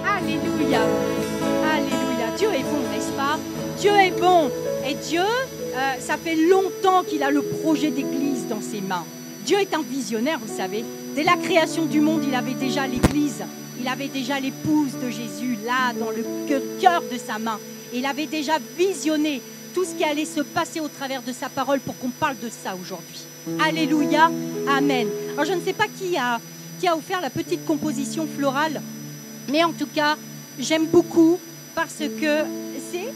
Alléluia, alléluia. Dieu est bon, n'est-ce pas? Dieu est bon. Et Dieu, ça fait longtemps qu'il a le projet d'église dans ses mains. Dieu est un visionnaire, vous savez. Dès la création du monde, il avait déjà l'église. Il avait déjà l'épouse de Jésus, là, dans le cœur de sa main. Et il avait déjà visionné tout ce qui allait se passer au travers de sa parole pour qu'on parle de ça aujourd'hui. Alléluia, amen. Alors, je ne sais pas qui a offert la petite composition florale, mais en tout cas, j'aime beaucoup parce que c'est...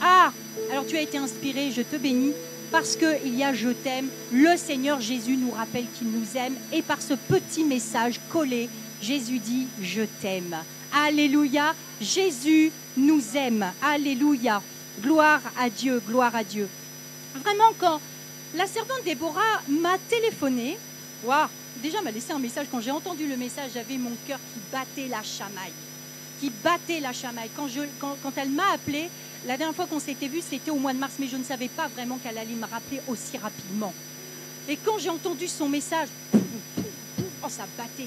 Ah, alors tu as été inspiré, je te bénis, parce qu'il y a « Je t'aime ». Le Seigneur Jésus nous rappelle qu'il nous aime et par ce petit message collé, Jésus dit « Je t'aime ». Alléluia, Jésus nous aime. Alléluia, gloire à Dieu, gloire à Dieu. Vraiment, quand la servante Déborah m'a téléphoné, waouh, déjà m'a laissé un message. Quand j'ai entendu le message, j'avais mon cœur qui battait la chamaille. Quand elle m'a appelé, la dernière fois qu'on s'était vu, c'était au mois de mars, mais je ne savais pas vraiment qu'elle allait me rappeler aussi rapidement. Et quand j'ai entendu son message, oh, ça battait,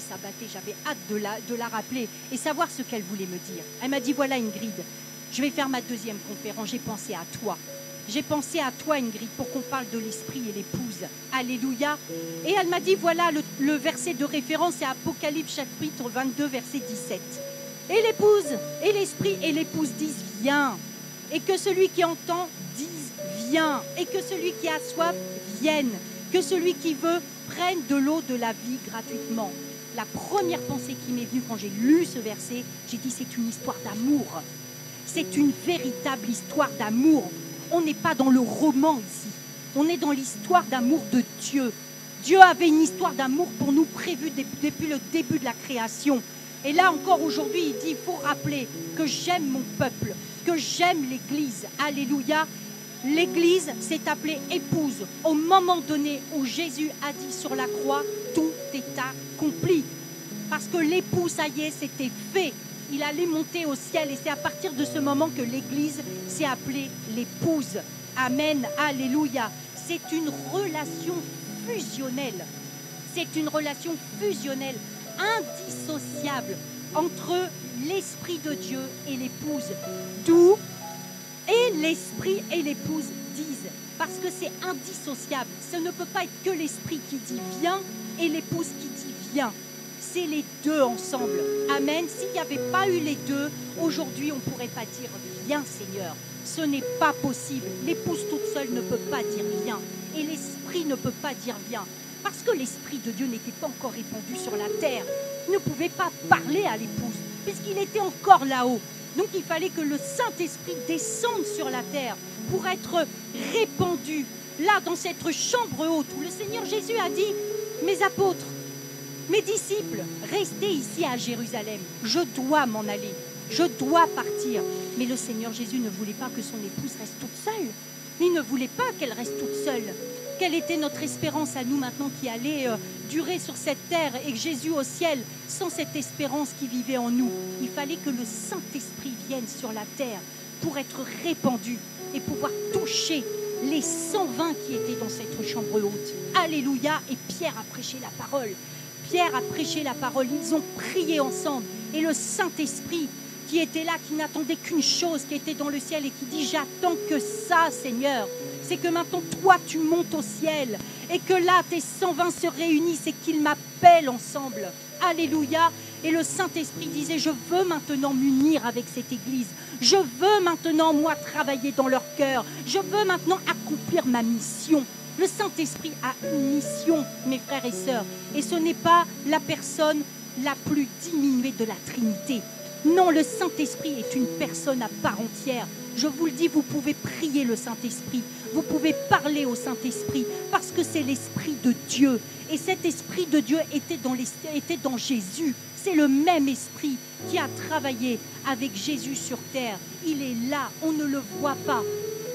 j'avais hâte de la rappeler et savoir ce qu'elle voulait me dire. Elle m'a dit, voilà Ingrid, je vais faire ma deuxième conférence, j'ai pensé à toi. J'ai pensé à toi, Ingrid, pour qu'on parle de l'esprit et l'épouse. Alléluia. Et elle m'a dit, voilà, le verset de référence, c'est Apocalypse chapitre 22, verset 17. Et l'épouse, et l'esprit et l'épouse disent, viens. Et que celui qui entend dise, viens. Et que celui qui a soif vienne. Que celui qui veut prenne de l'eau de la vie gratuitement. La première pensée qui m'est venue quand j'ai lu ce verset, j'ai dit, c'est une histoire d'amour. C'est une véritable histoire d'amour. On n'est pas dans le roman ici. On est dans l'histoire d'amour de Dieu. Dieu avait une histoire d'amour pour nous prévue depuis le début de la création. Et là encore aujourd'hui, il dit, il faut rappeler que j'aime mon peuple, que j'aime l'Église. Alléluia. L'Église s'est appelée épouse au moment donné où Jésus a dit sur la croix, tout est accompli. Parce que l'époux, ça y est, c'était fait. Il allait monter au ciel et c'est à partir de ce moment que l'Église s'est appelée l'épouse. Amen, alléluia. C'est une relation fusionnelle. C'est une relation fusionnelle, indissociable entre l'Esprit de Dieu et l'épouse. D'où et l'Esprit et l'épouse disent, parce que c'est indissociable. Ce ne peut pas être que l'Esprit qui dit viens et l'épouse qui dit viens. C'est les deux ensemble. Amen. S'il n'y avait pas eu les deux, aujourd'hui, on ne pourrait pas dire « Viens, Seigneur ». Ce n'est pas possible. L'épouse toute seule ne peut pas dire « Viens ». Et l'Esprit ne peut pas dire « Viens ». Parce que l'Esprit de Dieu n'était pas encore répandu sur la terre. Il ne pouvait pas parler à l'épouse, puisqu'il était encore là-haut. Donc, il fallait que le Saint-Esprit descende sur la terre pour être répandu, là, dans cette chambre haute, où le Seigneur Jésus a dit « Mes apôtres, mes disciples, restez ici à Jérusalem. Je dois m'en aller. Je dois partir. » Mais le Seigneur Jésus ne voulait pas que son épouse reste toute seule. Il ne voulait pas qu'elle reste toute seule. Quelle était notre espérance à nous maintenant qui allait durer sur cette terre et que Jésus au ciel, sans cette espérance qui vivait en nous? Il fallait que le Saint-Esprit vienne sur la terre pour être répandu et pouvoir toucher les 120 qui étaient dans cette chambre haute. Alléluia. Et Pierre a prêché la parole. Pierre a prêché la parole, ils ont prié ensemble. Et le Saint-Esprit qui était là, qui n'attendait qu'une chose, qui était dans le ciel et qui dit « J'attends que ça, Seigneur. C'est que maintenant, toi, tu montes au ciel. Et que là, tes 120 se réunissent et qu'ils m'appellent ensemble. » Alléluia. Et le Saint-Esprit disait « Je veux maintenant m'unir avec cette Église. Je veux maintenant, moi, travailler dans leur cœur. Je veux maintenant accomplir ma mission. » Le Saint-Esprit a une mission, mes frères et sœurs. Et ce n'est pas la personne la plus diminuée de la Trinité. Non, le Saint-Esprit est une personne à part entière. Je vous le dis, vous pouvez prier le Saint-Esprit, vous pouvez parler au Saint-Esprit, parce que c'est l'Esprit de Dieu. Et cet Esprit de Dieu était dans Jésus. C'est le même Esprit qui a travaillé avec Jésus sur terre. Il est là, on ne le voit pas.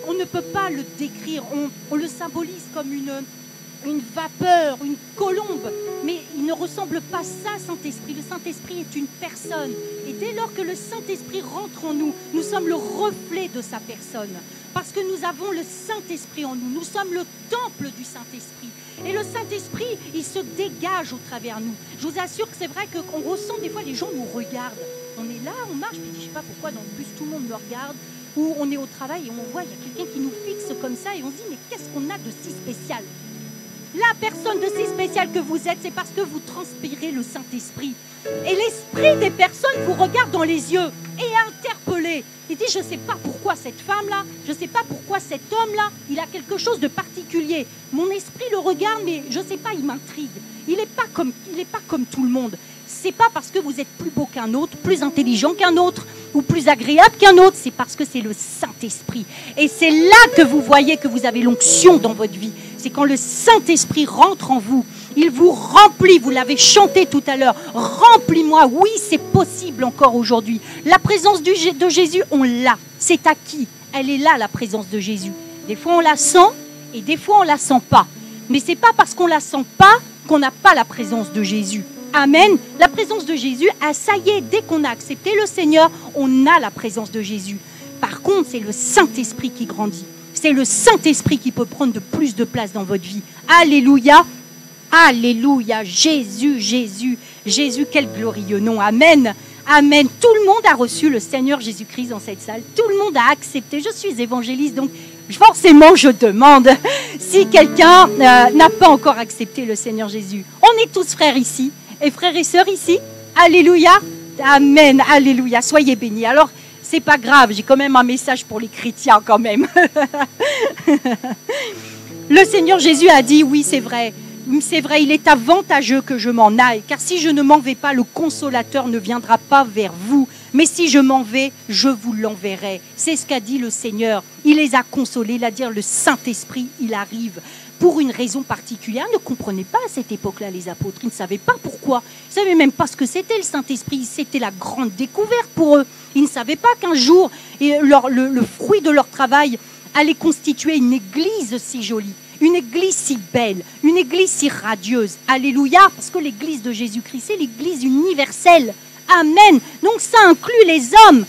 On ne peut pas le décrire, on le symbolise comme une vapeur, une colombe, mais il ne ressemble pas à ça, Saint-Esprit. Le Saint-Esprit est une personne. Et dès lors que le Saint-Esprit rentre en nous, nous sommes le reflet de sa personne. Parce que nous avons le Saint-Esprit en nous. Nous sommes le temple du Saint-Esprit. Et le Saint-Esprit, il se dégage au travers de nous. Je vous assure que c'est vrai qu'on ressent des fois, les gens nous regardent. On est là, on marche, puis je ne sais pas pourquoi, dans le bus, tout le monde me regarde. Ou on est au travail et on voit, il y a quelqu'un qui nous fixe comme ça et on se dit, mais qu'est-ce qu'on a de si spécial ? La personne de si spéciale que vous êtes, c'est parce que vous transpirez le Saint-Esprit. Et l'esprit des personnes vous regarde dans les yeux et est interpellé. Il dit, je ne sais pas pourquoi cette femme-là, je ne sais pas pourquoi cet homme-là, il a quelque chose de particulier. Mon esprit le regarde, mais je ne sais pas, il m'intrigue. Il n'est pas comme tout le monde. C'est pas parce que vous êtes plus beau qu'un autre, plus intelligent qu'un autre, ou plus agréable qu'un autre, c'est parce que c'est le Saint-Esprit. Et c'est là que vous voyez que vous avez l'onction dans votre vie. C'est quand le Saint-Esprit rentre en vous, il vous remplit, vous l'avez chanté tout à l'heure, remplis-moi, oui c'est possible encore aujourd'hui. La présence de Jésus, on l'a, c'est acquis, elle est là la présence de Jésus. Des fois on la sent et des fois on ne la sent pas. Mais ce n'est pas parce qu'on ne la sent pas qu'on n'a pas la présence de Jésus. Amen. La présence de Jésus, ça y est, dès qu'on a accepté le Seigneur, on a la présence de Jésus. Par contre, c'est le Saint-Esprit qui grandit. C'est le Saint-Esprit qui peut prendre de plus de place dans votre vie. Alléluia. Alléluia. Jésus, Jésus, Jésus, quel glorieux nom. Amen. Amen. Tout le monde a reçu le Seigneur Jésus-Christ dans cette salle. Tout le monde a accepté. Je suis évangéliste, donc forcément je demande si quelqu'un n'a pas encore accepté le Seigneur Jésus. On est tous frères ici. Et frères et sœurs ici, alléluia, amen, alléluia, soyez bénis. Alors, c'est pas grave, j'ai quand même un message pour les chrétiens quand même. Le Seigneur Jésus a dit, oui c'est vrai, il est avantageux que je m'en aille, car si je ne m'en vais pas, le Consolateur ne viendra pas vers vous. Mais si je m'en vais, je vous l'enverrai. C'est ce qu'a dit le Seigneur. Il les a consolés, c'est-à-dire le Saint-Esprit, il arrive. Pour une raison particulière, ils ne comprenaient pas à cette époque-là les apôtres. Ils ne savaient pas pourquoi. Ils ne savaient même pas ce que c'était le Saint-Esprit. C'était la grande découverte pour eux. Ils ne savaient pas qu'un jour, le fruit de leur travail allait constituer une église si jolie, une église si belle, une église si radieuse. Alléluia, parce que l'église de Jésus-Christ, c'est l'église universelle. Amen. Donc ça inclut les hommes.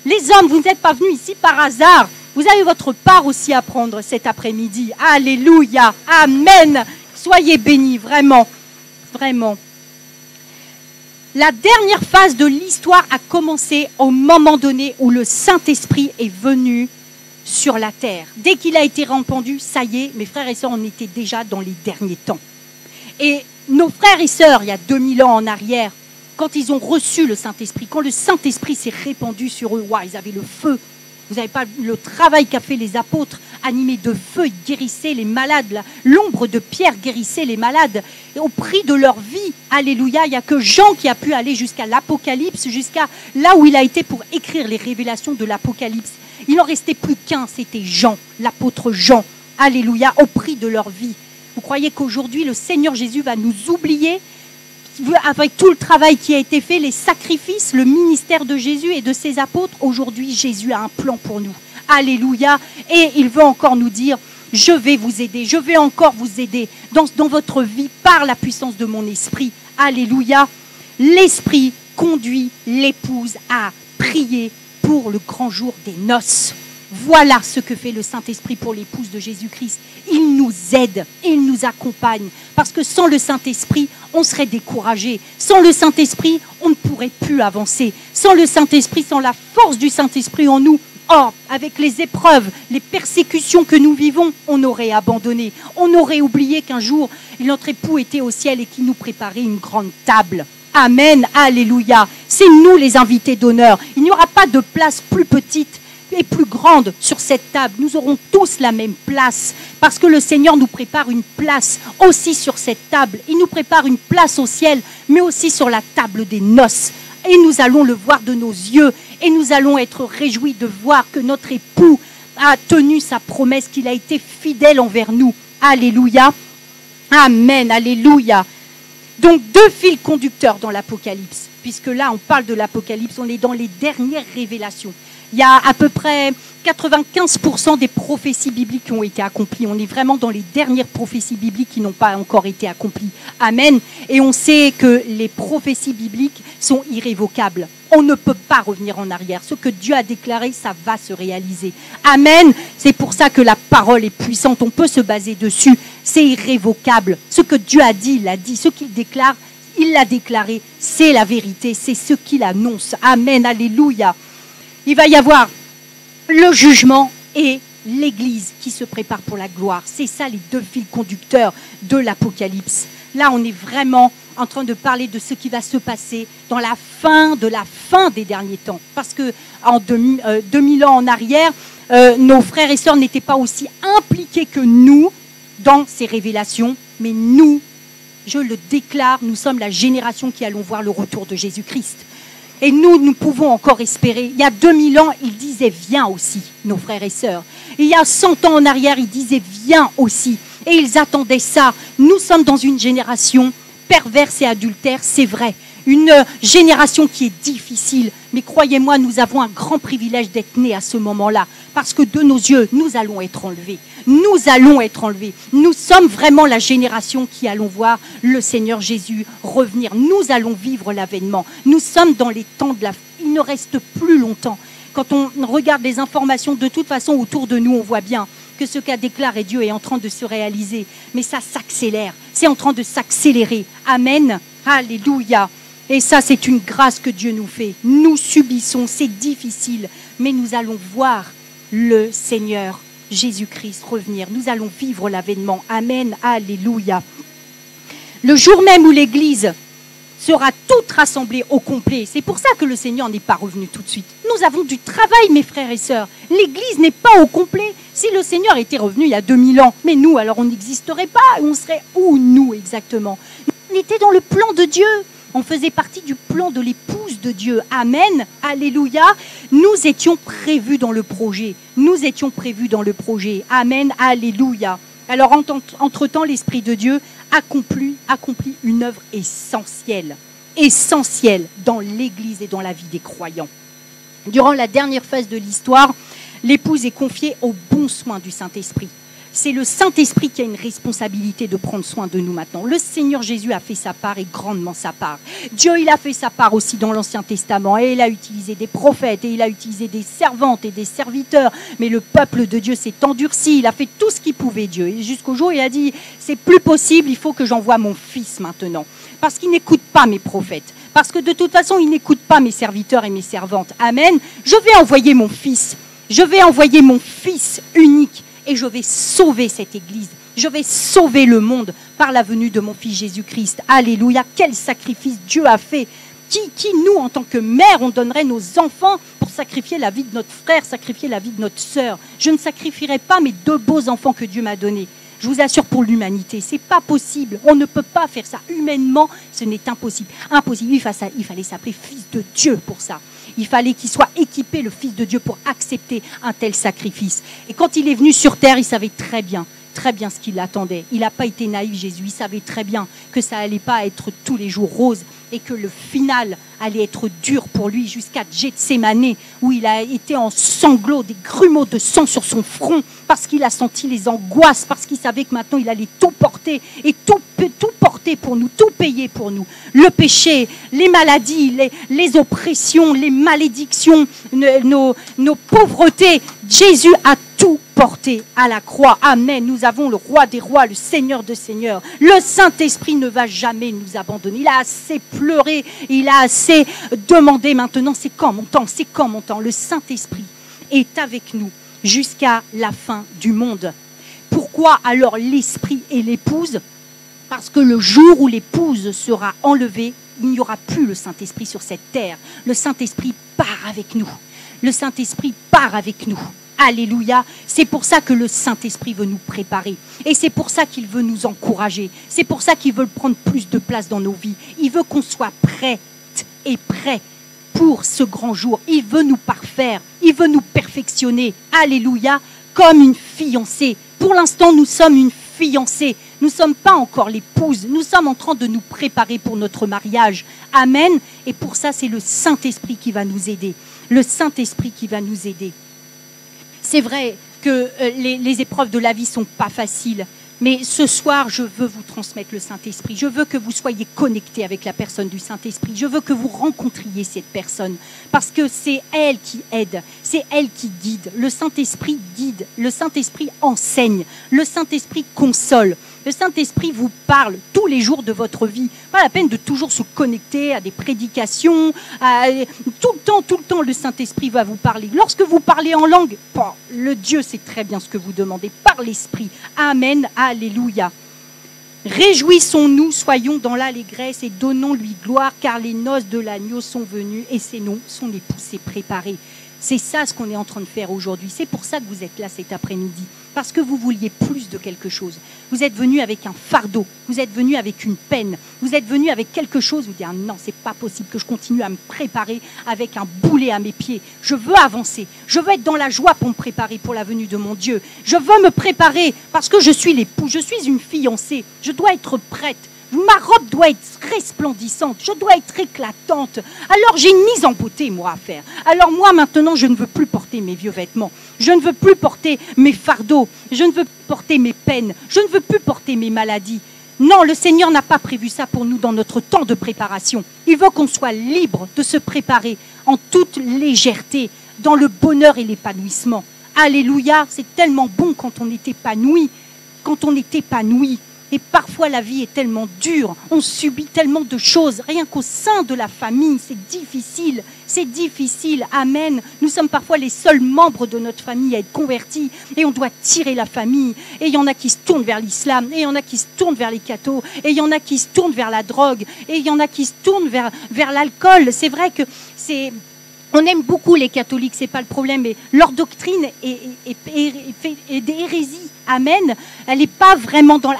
Les hommes, vous n'êtes pas venus ici par hasard. Vous avez votre part aussi à prendre cet après-midi. Alléluia. Amen. Soyez bénis, vraiment. Vraiment. La dernière phase de l'histoire a commencé au moment donné où le Saint-Esprit est venu sur la terre. Dès qu'il a été répandu, ça y est, mes frères et sœurs, on était déjà dans les derniers temps. Et nos frères et sœurs, il y a 2000 ans en arrière, quand ils ont reçu le Saint-Esprit, quand le Saint-Esprit s'est répandu sur eux, ils avaient le feu. Vous n'avez pas le travail qu'a fait les apôtres, animés de feu, ils guérissaient les malades. L'ombre de Pierre guérissait les malades. Et au prix de leur vie, alléluia, il n'y a que Jean qui a pu aller jusqu'à l'Apocalypse, jusqu'à là où il a été pour écrire les révélations de l'Apocalypse. Il n'en restait plus qu'un, c'était Jean, l'apôtre Jean. Alléluia, au prix de leur vie. Vous croyez qu'aujourd'hui, le Seigneur Jésus va nous oublier ? Avec tout le travail qui a été fait, les sacrifices, le ministère de Jésus et de ses apôtres, aujourd'hui, Jésus a un plan pour nous. Alléluia. Et il veut encore nous dire, je vais vous aider, je vais encore vous aider dans votre vie par la puissance de mon esprit. Alléluia. L'esprit conduit l'épouse à prier pour le grand jour des noces. Voilà ce que fait le Saint-Esprit pour l'épouse de Jésus-Christ. Il nous aide, il nous accompagne. Parce que sans le Saint-Esprit, on serait découragé. Sans le Saint-Esprit, on ne pourrait plus avancer. Sans le Saint-Esprit, sans la force du Saint-Esprit en nous, avec les épreuves, les persécutions que nous vivons, on aurait abandonné. On aurait oublié qu'un jour, notre époux était au ciel et qu'il nous préparait une grande table. Amen, alléluia. C'est nous les invités d'honneur. Il n'y aura pas de place plus petite et plus grande sur cette table. Nous aurons tous la même place parce que le Seigneur nous prépare une place aussi sur cette table. Il nous prépare une place au ciel, mais aussi sur la table des noces. et nous allons le voir de nos yeux et nous allons être réjouis de voir que notre époux a tenu sa promesse, qu'il a été fidèle envers nous. Alléluia. Amen. Alléluia. Donc 2 fils conducteurs dans l'Apocalypse, puisque là on parle de l'Apocalypse, on est dans les dernières révélations. Il y a à peu près 95% des prophéties bibliques qui ont été accomplies. On est vraiment dans les dernières prophéties bibliques qui n'ont pas encore été accomplies. Amen. Et on sait que les prophéties bibliques sont irrévocables. On ne peut pas revenir en arrière. Ce que Dieu a déclaré, ça va se réaliser. Amen. C'est pour ça que la parole est puissante. On peut se baser dessus. C'est irrévocable. Ce que Dieu a dit, il l'a dit. Ce qu'il déclare, il l'a déclaré. C'est la vérité. C'est ce qu'il annonce. Amen. Alléluia. Il va y avoir le jugement et l'Église qui se prépare pour la gloire. C'est ça les 2 fils conducteurs de l'Apocalypse. Là, on est vraiment en train de parler de ce qui va se passer dans la fin des derniers temps. Parce que en 2000 ans en arrière, nos frères et sœurs n'étaient pas aussi impliqués que nous dans ces révélations. Mais nous, je le déclare, nous sommes la génération qui allons voir le retour de Jésus-Christ. Et nous pouvons encore espérer. Il y a 2000 ans, ils disaient « viens aussi », nos frères et sœurs. Il y a 100 ans en arrière, ils disaient « viens aussi ». Et ils attendaient ça. Nous sommes dans une génération perverse et adultère, c'est vrai. Une génération qui est difficile. Mais croyez-moi, nous avons un grand privilège d'être nés à ce moment-là. Parce que de nos yeux, nous allons être enlevés. Nous allons être enlevés. Nous sommes vraiment la génération qui allons voir le Seigneur Jésus revenir. Nous allons vivre l'avènement. Nous sommes dans les temps de la... Il ne reste plus longtemps. Quand on regarde les informations, de toute façon, autour de nous, on voit bien que ce qu'a déclaré Dieu est en train de se réaliser. Mais ça s'accélère. C'est en train de s'accélérer. Amen. Alléluia. Et ça, c'est une grâce que Dieu nous fait. Nous subissons, c'est difficile, mais nous allons voir le Seigneur Jésus-Christ revenir. Nous allons vivre l'avènement. Amen. Alléluia. Le jour même où l'Église sera toute rassemblée au complet, c'est pour ça que le Seigneur n'est pas revenu tout de suite. Nous avons du travail, mes frères et sœurs. L'Église n'est pas au complet. Si le Seigneur était revenu il y a 2000 ans, mais nous, alors on n'existerait pas. On serait où, nous, exactement? On était dans le plan de Dieu. On faisait partie du plan de l'épouse de Dieu. Amen. Alléluia. Nous étions prévus dans le projet. Nous étions prévus dans le projet. Amen. Alléluia. Alors, entre-temps, l'Esprit de Dieu accomplit une œuvre essentielle dans l'Église et dans la vie des croyants. Durant la dernière phase de l'histoire, l'épouse est confiée au bon soin du Saint-Esprit. C'est le Saint-Esprit qui a une responsabilité de prendre soin de nous maintenant. Le Seigneur Jésus a fait sa part et grandement sa part. Dieu, il a fait sa part aussi dans l'Ancien Testament et il a utilisé des prophètes et il a utilisé des servantes et des serviteurs. Mais le peuple de Dieu s'est endurci, il a fait tout ce qu'il pouvait, Dieu. Et jusqu'au jour où il a dit, c'est plus possible, il faut que j'envoie mon fils maintenant. Parce qu'il n'écoute pas mes prophètes. Parce que de toute façon, il n'écoute pas mes serviteurs et mes servantes. Amen. Je vais envoyer mon fils. Je vais envoyer mon fils unique. Et je vais sauver cette Église. Je vais sauver le monde par la venue de mon fils Jésus-Christ. Alléluia. Quel sacrifice Dieu a fait. Qui, nous, en tant que mère, on donnerait nos enfants pour sacrifier la vie de notre frère, sacrifier la vie de notre sœur. Je ne sacrifierai pas mes 2 beaux enfants que Dieu m'a donnés. Je vous assure, pour l'humanité, c'est pas possible. On ne peut pas faire ça. Humainement, ce n'est impossible. Impossible. Il fallait s'appeler fils de Dieu pour ça. Il fallait qu'il soit équipé, le Fils de Dieu, pour accepter un tel sacrifice. Et quand il est venu sur terre, il savait très bien ce qu'il attendait. Il n'a pas été naïf, Jésus. Il savait très bien que ça n'allait pas être tous les jours rose et que le final allait être dur pour lui jusqu'à Gethsémanée, où il a été en sanglots, des grumeaux de sang sur son front, parce qu'il a senti les angoisses, parce qu'il savait que maintenant il allait tout porter et tout porter pour nous, tout payer pour nous. Le péché, les maladies, les oppressions, les malédictions, nos pauvretés. Jésus a tout porté à la croix. Amen. Nous avons le roi des rois, le Seigneur des seigneurs. Le Saint-Esprit ne va jamais nous abandonner. Il a assez pleuré, il a assez demandé maintenant, c'est quand mon temps, c'est quand mon temps. Le Saint-Esprit est avec nous jusqu'à la fin du monde. Pourquoi alors l'Esprit et l'épouse? Parce que le jour où l'épouse sera enlevée, il n'y aura plus le Saint-Esprit sur cette terre. Le Saint-Esprit part avec nous. Le Saint-Esprit part avec nous. Alléluia. C'est pour ça que le Saint-Esprit veut nous préparer. Et c'est pour ça qu'il veut nous encourager. C'est pour ça qu'il veut prendre plus de place dans nos vies. Il veut qu'on soit prête est prêt pour ce grand jour. Il veut nous parfaire, il veut nous perfectionner. Alléluia, comme une fiancée. Pour l'instant, nous sommes une fiancée. Nous ne sommes pas encore l'épouse. Nous sommes en train de nous préparer pour notre mariage. Amen. Et pour ça, c'est le Saint-Esprit qui va nous aider. Le Saint-Esprit qui va nous aider. C'est vrai que les épreuves de la vie ne sont pas faciles. Mais ce soir, je veux vous transmettre le Saint-Esprit. Je veux que vous soyez connectés avec la personne du Saint-Esprit. Je veux que vous rencontriez cette personne. Parce que c'est elle qui aide. C'est elle qui guide. Le Saint-Esprit guide. Le Saint-Esprit enseigne. Le Saint-Esprit console. Le Saint-Esprit vous parle tous les jours de votre vie. Pas la peine de toujours se connecter à des prédications. Tout le temps, le Saint-Esprit va vous parler. Lorsque vous parlez en langue, le Dieu sait très bien ce que vous demandez par l'Esprit. Amen, alléluia. Réjouissons-nous, soyons dans l'allégresse et donnons-lui gloire, car les noces de l'agneau sont venues et son époux s'est préparé. C'est ça ce qu'on est en train de faire aujourd'hui. C'est pour ça que vous êtes là cet après-midi. Parce que vous vouliez plus de quelque chose. Vous êtes venu avec un fardeau. Vous êtes venu avec une peine. Vous êtes venu avec quelque chose. Vous dites, ah non, c'est pas possible que je continue à me préparer avec un boulet à mes pieds. Je veux avancer. Je veux être dans la joie pour me préparer pour la venue de mon Dieu. Je veux me préparer parce que je suis l'époux. Je suis une fiancée. Je dois être prête. Ma robe doit être resplendissante, je dois être éclatante. Alors j'ai une mise en beauté, moi, à faire. Alors moi, maintenant, je ne veux plus porter mes vieux vêtements. Je ne veux plus porter mes fardeaux. Je ne veux plus porter mes peines. Je ne veux plus porter mes maladies. Non, le Seigneur n'a pas prévu ça pour nous dans notre temps de préparation. Il veut qu'on soit libre de se préparer en toute légèreté, dans le bonheur et l'épanouissement. Alléluia, c'est tellement bon quand on est épanoui. Quand on est épanoui. Et parfois, la vie est tellement dure, on subit tellement de choses. Rien qu'au sein de la famille, c'est difficile. C'est difficile, amen. Nous sommes parfois les seuls membres de notre famille à être convertis. Et on doit tirer la famille. Et il y en a qui se tournent vers l'islam. Et il y en a qui se tournent vers les cathos. Et il y en a qui se tournent vers la drogue. Et il y en a qui se tournent vers l'alcool. C'est vrai que c'est... On aime beaucoup les catholiques, c'est pas le problème, mais leur doctrine est des hérésies. Amen. Elle n'est pas vraiment dans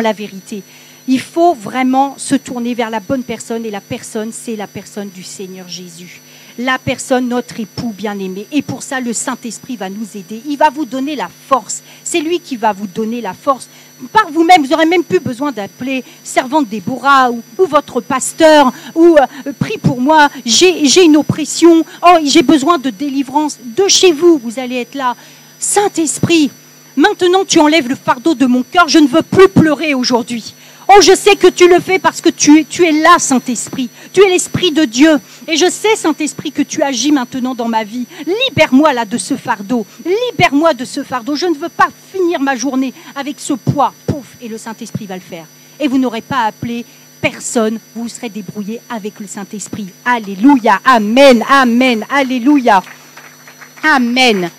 la vérité. Il faut vraiment se tourner vers la bonne personne, et la personne, c'est la personne du Seigneur Jésus. La personne, notre époux bien-aimé. Et pour ça, le Saint-Esprit va nous aider. Il va vous donner la force. C'est lui qui va vous donner la force. Par vous-même, vous n'aurez même plus besoin d'appeler servante Déborah ou votre pasteur ou prie pour moi, j'ai une oppression, j'ai besoin de délivrance. De chez vous, vous allez être là. Saint-Esprit, maintenant tu enlèves le fardeau de mon cœur, je ne veux plus pleurer aujourd'hui. Oh, je sais que tu le fais parce que tu es là, Saint-Esprit. Tu es l'Esprit de Dieu. Et je sais, Saint-Esprit, que tu agis maintenant dans ma vie. Libère-moi là de ce fardeau. Libère-moi de ce fardeau. Je ne veux pas finir ma journée avec ce poids. Pouf, et le Saint-Esprit va le faire. Et vous n'aurez pas appelé personne. Vous vous serez débrouillé avec le Saint-Esprit. Alléluia. Amen. Amen. Alléluia. Amen.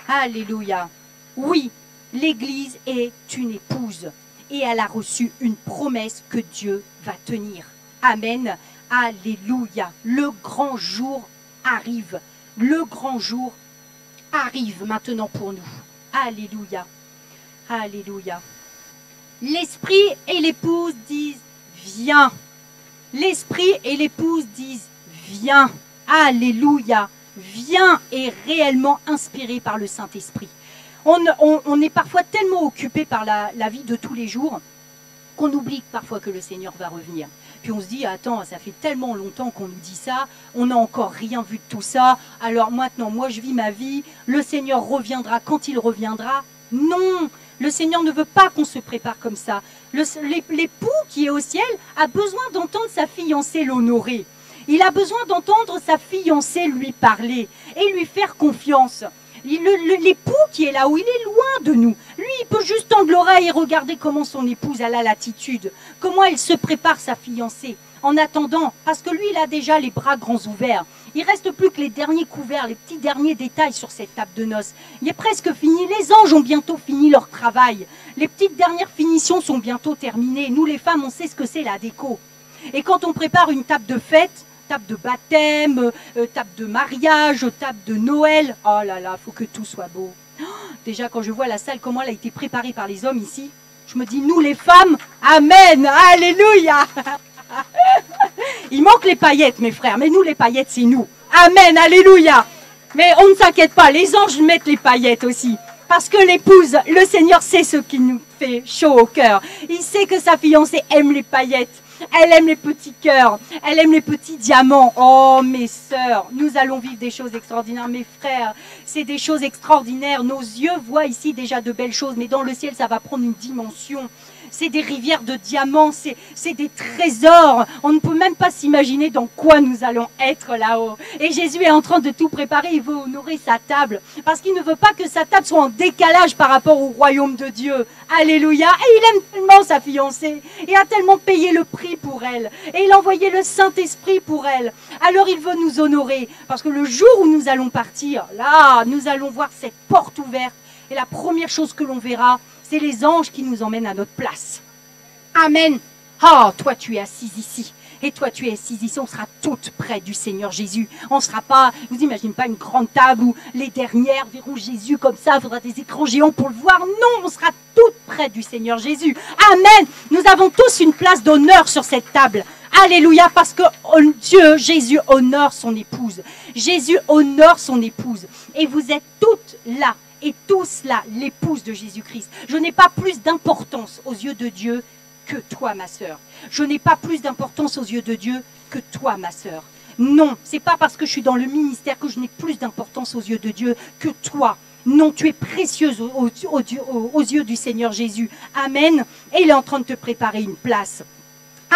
Alléluia. Oui, l'Église est une épouse. Et elle a reçu une promesse que Dieu va tenir. Amen. Alléluia. Le grand jour arrive. Le grand jour arrive maintenant pour nous. Alléluia. Alléluia. L'esprit et l'épouse disent « Viens ». L'esprit et l'épouse disent « Viens ». Alléluia. Viens est réellement inspiré par le Saint-Esprit. On est parfois tellement occupé par la vie de tous les jours qu'on oublie parfois que le Seigneur va revenir. Puis on se dit, attends, ça fait tellement longtemps qu'on nous dit ça, on n'a encore rien vu de tout ça, alors maintenant, moi je vis ma vie, le Seigneur reviendra quand il reviendra. Non, le Seigneur ne veut pas qu'on se prépare comme ça. L'époux qui est au ciel a besoin d'entendre sa fiancée l'honorer. Il a besoin d'entendre sa fiancée lui parler et lui faire confiance. L'époux qui est là où il est loin de nous, lui il peut juste tendre l'oreille et regarder comment son épouse a la latitude, comment elle se prépare sa fiancée. En attendant, parce que lui il a déjà les bras grands ouverts, il reste plus que les derniers couverts, les petits derniers détails sur cette table de noces. Il est presque fini, les anges ont bientôt fini leur travail, les petites dernières finitions sont bientôt terminées. Nous les femmes on sait ce que c'est la déco. Et quand on prépare une table de fête, table de baptême, table de mariage, table de Noël. Oh là là, il faut que tout soit beau. Oh, déjà, quand je vois la salle, comment elle a été préparée par les hommes ici, je me dis, nous les femmes, amen, alléluia. Il manque les paillettes, mes frères, mais nous, les paillettes, c'est nous. Amen, alléluia. Mais on ne s'inquiète pas, les anges mettent les paillettes aussi. Parce que l'épouse, le Seigneur sait ce qui nous fait chaud au cœur. Il sait que sa fiancée aime les paillettes. Elle aime les petits cœurs. Elle aime les petits diamants. Oh, mes sœurs, nous allons vivre des choses extraordinaires. Mes frères, c'est des choses extraordinaires. Nos yeux voient ici déjà de belles choses, mais dans le ciel, ça va prendre une dimension. C'est des rivières de diamants, c'est des trésors. On ne peut même pas s'imaginer dans quoi nous allons être là-haut. Et Jésus est en train de tout préparer. Il veut honorer sa table. Parce qu'il ne veut pas que sa table soit en décalage par rapport au royaume de Dieu. Alléluia. Et il aime tellement sa fiancée. Il a tellement payé le prix pour elle. Et il a envoyé le Saint-Esprit pour elle. Alors il veut nous honorer. Parce que le jour où nous allons partir, là, nous allons voir cette porte ouverte. Et la première chose que l'on verra, c'est les anges qui nous emmènent à notre place. Amen. Ah, toi tu es assise ici. Et toi tu es assise ici. On sera toutes près du Seigneur Jésus. On ne sera pas, vous imaginez pas une grande table où les dernières verront Jésus comme ça. Il faudra des écrans géants pour le voir. Non, on sera toutes près du Seigneur Jésus. Amen. Nous avons tous une place d'honneur sur cette table. Alléluia, parce que Dieu, Jésus honore son épouse. Jésus honore son épouse. Et vous êtes toutes là. Et tous là, l'épouse de Jésus-Christ. Je n'ai pas plus d'importance aux yeux de Dieu que toi, ma sœur. Je n'ai pas plus d'importance aux yeux de Dieu que toi, ma sœur. Non, c'est pas parce que je suis dans le ministère que je n'ai plus d'importance aux yeux de Dieu que toi. Non, tu es précieuse aux yeux du Seigneur Jésus. Amen. Et il est en train de te préparer une place.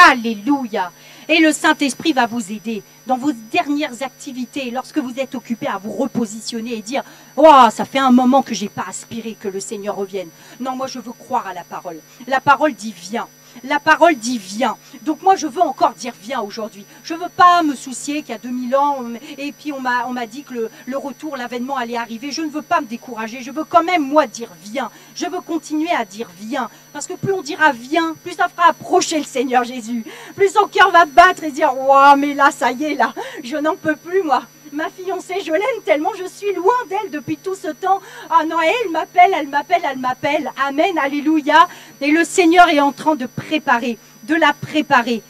Alléluia. Et le Saint-Esprit va vous aider dans vos dernières activités, lorsque vous êtes occupé à vous repositionner et dire « Oh, ça fait un moment que je n'ai pas aspiré que le Seigneur revienne. » Non, moi je veux croire à la parole. La parole dit « Viens ». La parole dit « Viens ». Donc moi je veux encore dire « Viens » aujourd'hui. Je ne veux pas me soucier qu'il y a 2000 ans et puis on m'a dit que le retour, l'avènement allait arriver. Je ne veux pas me décourager. Je veux quand même moi dire « Viens ». Je veux continuer à dire « Viens ». Parce que plus on dira « Viens », plus ça fera approcher le Seigneur Jésus. Plus son cœur va battre et dire « Wow, mais là ça y est, là, je n'en peux plus moi. Ma fiancée, je l'aime tellement, je suis loin d'elle depuis tout ce temps. Ah non, elle m'appelle, elle m'appelle, elle m'appelle. Amen, alléluia. » Et le Seigneur est en train de préparer, de la préparer.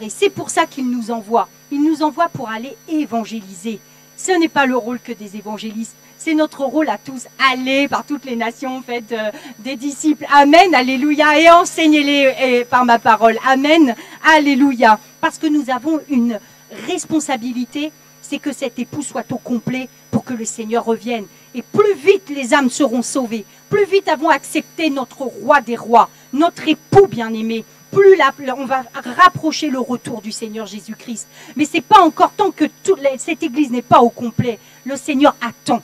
C'est pour ça qu'il nous envoie. Il nous envoie pour aller évangéliser. Ce n'est pas le rôle que des évangélistes. C'est notre rôle à tous. Allez par toutes les nations, faites des disciples. Amen, alléluia. Et enseignez-les par ma parole. Amen, alléluia. Parce que nous avons une responsabilité, c'est que cet époux soit au complet pour que le Seigneur revienne. Et plus vite les âmes seront sauvées, plus vite avons accepté notre roi des rois, notre époux bien-aimé, plus on va rapprocher le retour du Seigneur Jésus-Christ. Mais ce n'est pas encore tant que cette église n'est pas au complet. Le Seigneur attend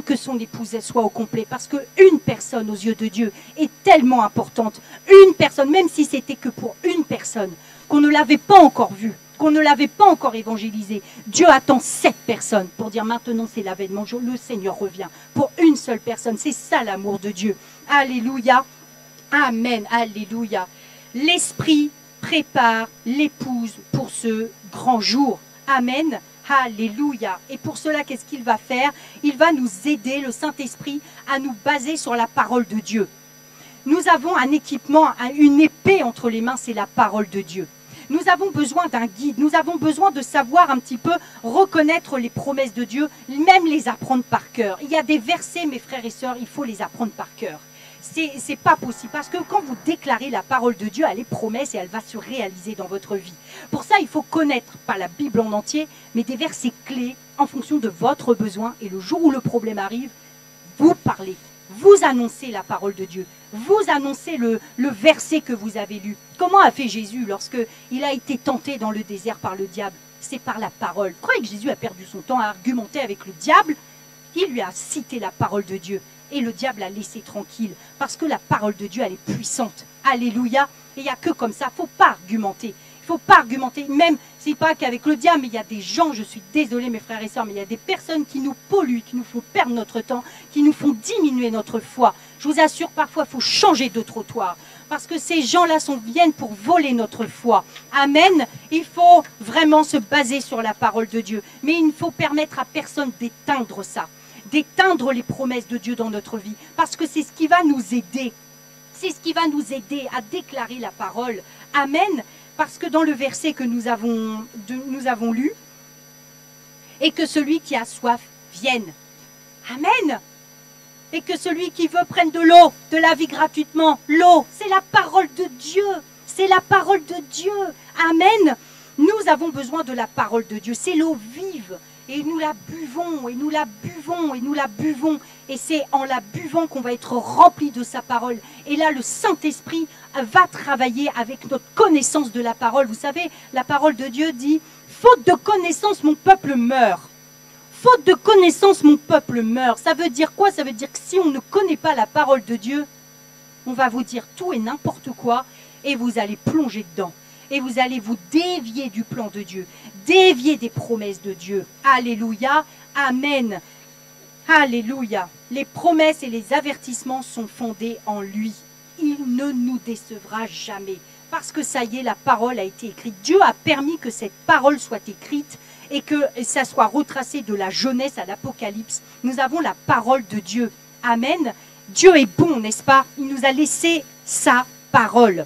que son épouse soit au complet. Parce qu'une personne aux yeux de Dieu est tellement importante. Une personne, même si c'était que pour une personne, qu'on ne l'avait pas encore vue, qu'on ne l'avait pas encore évangélisé. Dieu attend 7 personnes pour dire maintenant c'est l'avènement, le Seigneur revient. Pour une seule personne, c'est ça l'amour de Dieu. Alléluia. Amen. Alléluia. L'Esprit prépare l'épouse pour ce grand jour. Amen. Alléluia. Et pour cela, qu'est-ce qu'il va faire? Il va nous aider, le Saint-Esprit, à nous baser sur la parole de Dieu. Nous avons un équipement, une épée entre les mains, c'est la parole de Dieu. Nous avons besoin d'un guide, nous avons besoin de savoir un petit peu reconnaître les promesses de Dieu, même les apprendre par cœur. Il y a des versets, mes frères et sœurs, il faut les apprendre par cœur. C'est pas possible, parce que quand vous déclarez la parole de Dieu, elle est promesse et elle va se réaliser dans votre vie. Pour ça, il faut connaître, pas la Bible en entier, mais des versets clés en fonction de votre besoin. Et le jour où le problème arrive, vous parlez. Vous annoncez la parole de Dieu. Vous annoncez le verset que vous avez lu. Comment a fait Jésus lorsqu'il a été tenté dans le désert par le diable? C'est par la parole. Vous croyez que Jésus a perdu son temps à argumenter avec le diable? Il lui a cité la parole de Dieu. Et le diable l'a laissé tranquille. Parce que la parole de Dieu, elle est puissante. Alléluia. Et il n'y a que comme ça. Il ne faut pas argumenter. Il ne faut pas argumenter. Même, c'est pas qu'avec le diable, mais il y a des gens, je suis désolée mes frères et sœurs, mais il y a des personnes qui nous polluent, qui nous font perdre notre temps, qui nous font diminuer notre foi. Je vous assure, parfois, il faut changer de trottoir. Parce que ces gens-là viennent pour voler notre foi. Amen. Il faut vraiment se baser sur la parole de Dieu. Mais il ne faut permettre à personne d'éteindre ça. D'éteindre les promesses de Dieu dans notre vie. Parce que c'est ce qui va nous aider. C'est ce qui va nous aider à déclarer la parole. Amen. Parce que dans le verset que nous avons lu, et que celui qui a soif vienne. Amen. Et que celui qui veut prenne de l'eau, de la vie gratuitement. L'eau, c'est la parole de Dieu. C'est la parole de Dieu. Amen. Nous avons besoin de la parole de Dieu. C'est l'eau vive. Et nous la buvons, et nous la buvons, et nous la buvons. Et c'est en la buvant qu'on va être rempli de sa parole. Et là, le Saint-Esprit va travailler avec notre connaissance de la parole. Vous savez, la parole de Dieu dit, faute de connaissance, mon peuple meurt. Faute de connaissance, mon peuple meurt. Ça veut dire quoi? Ça veut dire que si on ne connaît pas la parole de Dieu, on va vous dire tout et n'importe quoi, et vous allez plonger dedans. Et vous allez vous dévier du plan de Dieu, dévier des promesses de Dieu. Alléluia, amen. Alléluia. Les promesses et les avertissements sont fondés en lui. Il ne nous décevra jamais. Parce que ça y est, la parole a été écrite. Dieu a permis que cette parole soit écrite et que ça soit retracé de la Genèse à l'Apocalypse. Nous avons la parole de Dieu. Amen. Dieu est bon, n'est-ce pas? Il nous a laissé sa parole.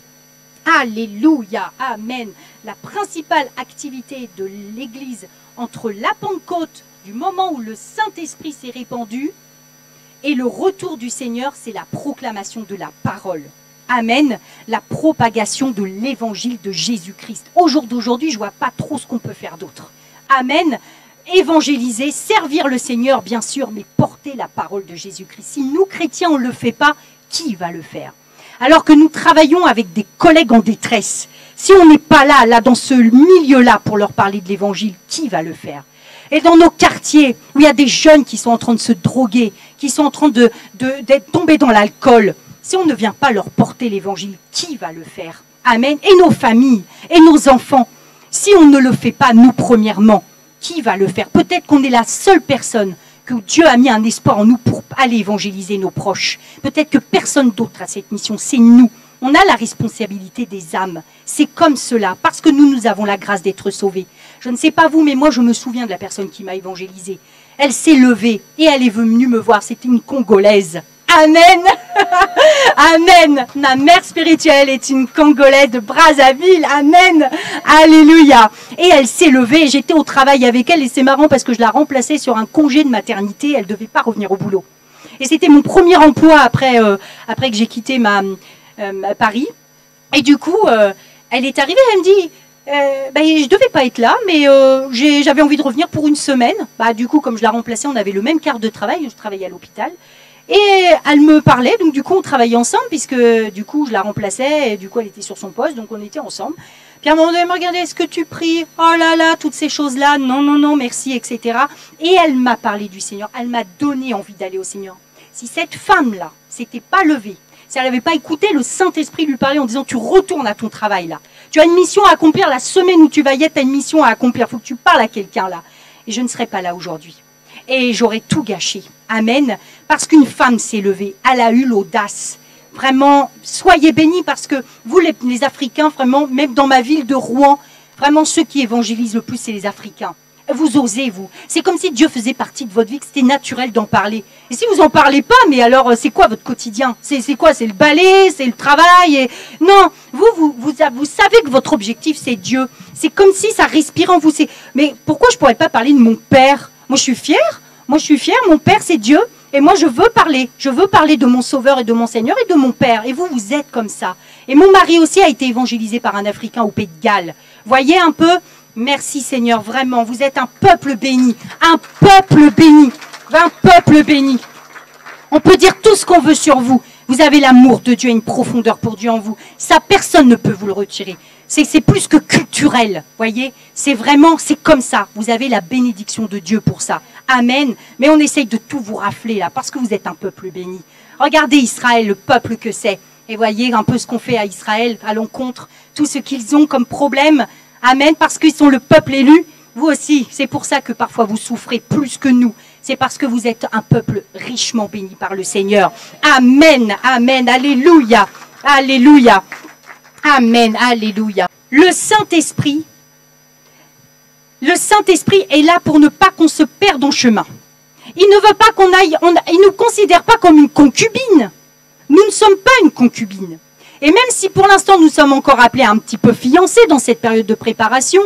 Alléluia, amen. La principale activité de l'Église entre la Pentecôte, du moment où le Saint-Esprit s'est répandu, et le retour du Seigneur, c'est la proclamation de la parole. Amen. La propagation de l'évangile de Jésus-Christ. Au jour d'aujourd'hui, je ne vois pas trop ce qu'on peut faire d'autre. Amen. Évangéliser, servir le Seigneur, bien sûr, mais porter la parole de Jésus-Christ. Si nous, chrétiens, on ne le fait pas, qui va le faire? Alors que nous travaillons avec des collègues en détresse, si on n'est pas là, dans ce milieu-là, pour leur parler de l'évangile, qui va le faire? Et dans nos quartiers, où il y a des jeunes qui sont en train de se droguer, qui sont en train d'être tombés dans l'alcool, si on ne vient pas leur porter l'évangile, qui va le faire? Amen. Et nos familles, et nos enfants, si on ne le fait pas, nous premièrement, qui va le faire? Peut-être qu'on est la seule personne que Dieu a mis un espoir en nous pour aller évangéliser nos proches. Peut-être que personne d'autre a cette mission, c'est nous. On a la responsabilité des âmes. C'est comme cela, parce que nous avons la grâce d'être sauvés. Je ne sais pas vous, mais moi je me souviens de la personne qui m'a évangélisée. Elle s'est levée et elle est venue me voir. C'était une Congolaise. Amen. Amen. Ma mère spirituelle est une Congolaise de Brazzaville. Amen. Alléluia. Et elle s'est levée. J'étais au travail avec elle et c'est marrant parce que je la remplaçais sur un congé de maternité. Elle ne devait pas revenir au boulot. Et c'était mon premier emploi après que j'ai quitté Paris. Et du coup, elle est arrivée, elle me dit... je ne devais pas être là, mais j'avais envie de revenir pour une semaine. Du coup, comme je la remplaçais, on avait le même quart de travail. Je travaillais à l'hôpital. Et elle me parlait, donc du coup on travaillait ensemble, puisque du coup je la remplaçais, et du coup elle était sur son poste, donc on était ensemble. Puis à un moment donné, elle me regardait, est-ce que tu pries? Oh là là, toutes ces choses-là, non, non, non, merci, etc. Et elle m'a parlé du Seigneur, elle m'a donné envie d'aller au Seigneur. Si cette femme-là s'était pas levée, si elle n'avait pas écouté le Saint-Esprit lui parler en disant, tu retournes à ton travail là, tu as une mission à accomplir, la semaine où tu vas y être, tu as une mission à accomplir, il faut que tu parles à quelqu'un là. Et je ne serais pas là aujourd'hui. Et j'aurais tout gâché. Amen. Parce qu'une femme s'est levée. Elle a eu l'audace. Vraiment, soyez bénis parce que vous, les Africains, vraiment, même dans ma ville de Rouen, vraiment, ceux qui évangélisent le plus, c'est les Africains. Vous osez, vous. C'est comme si Dieu faisait partie de votre vie, que c'était naturel d'en parler. Et si vous n'en parlez pas, mais alors, c'est quoi votre quotidien? C'est quoi? C'est le balai? C'est le travail? Et... Non, vous savez que votre objectif, c'est Dieu. C'est comme si ça respirait en vous. Mais pourquoi je ne pourrais pas parler de mon père? Moi, je suis fière. Mon Père, c'est Dieu. Et moi, je veux parler. Je veux parler de mon Sauveur et de mon Seigneur et de mon Père. Et vous êtes comme ça. Et mon mari aussi a été évangélisé par un Africain au Pays de Galles. Voyez un peu? Merci Seigneur, vraiment. Vous êtes un peuple béni. Un peuple béni. Un peuple béni. On peut dire tout ce qu'on veut sur vous. Vous avez l'amour de Dieu et une profondeur pour Dieu en vous. Ça, personne ne peut vous le retirer. C'est plus que culturel, voyez. C'est vraiment, c'est comme ça. Vous avez la bénédiction de Dieu pour ça. Amen. Mais on essaye de tout vous rafler là, parce que vous êtes un peuple béni. Regardez Israël, le peuple que c'est. Et voyez un peu ce qu'on fait à Israël, à l'encontre, tout ce qu'ils ont comme problème. Amen, parce qu'ils sont le peuple élu. Vous aussi, c'est pour ça que parfois vous souffrez plus que nous. C'est parce que vous êtes un peuple richement béni par le Seigneur. Amen, amen, alléluia, alléluia. Amen, alléluia. Le Saint-Esprit est là pour ne pas qu'on se perde en chemin. Il ne veut pas qu'on aille, il ne nous considère pas comme une concubine. Nous ne sommes pas une concubine. Et même si pour l'instant nous sommes encore appelés un petit peu fiancés dans cette période de préparation,